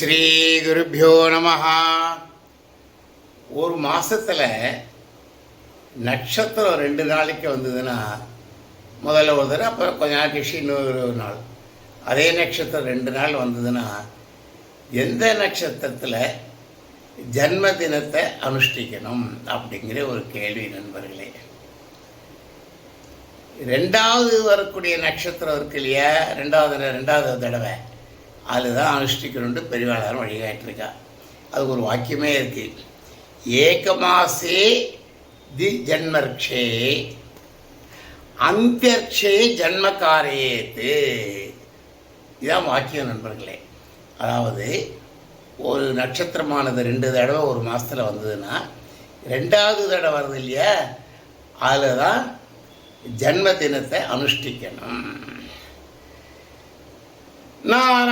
ஸ்ரீ குருப்பியோ நமஹ. ஒரு மாதத்தில் நட்சத்திரம் 2 நாளைக்கு வந்ததுன்னா முதல்ல ஒரு தடவை, அப்புறம் கொஞ்ச நாள் கழிச்சு இன்னொரு நாள் அதே நட்சத்திரம் 2 நாள் வந்ததுன்னா எந்த நட்சத்திரத்தில் ஜன்ம தினத்தை அனுஷ்டிக்கணும் அப்படிங்கிற ஒரு கேள்வி நண்பர்களே. 2வது வரக்கூடிய நட்சத்திரம் இருக்கு இல்லையா, ரெண்டாவது தடவை அதுதான் அனுஷ்டிக்கணும்னு பெரியவாளரும் வழிகாட்டிருக்கா. அது ஒரு வாக்கியமே இருக்கு, ஏகமாசே தி ஜன்மர்க்ஷே அந்தியர்க்ஷே ஜன்மகாரேத்து. இதான் வாக்கியம் நண்பர்களே. அதாவது ஒரு நட்சத்திரமானது 2 தடவை ஒரு மாதத்தில் வந்ததுன்னா 2வது தடவை வருது இல்லையா, அதில் தான் ஜன்ம தினத்தை அனுஷ்டிக்கணும். நாராயண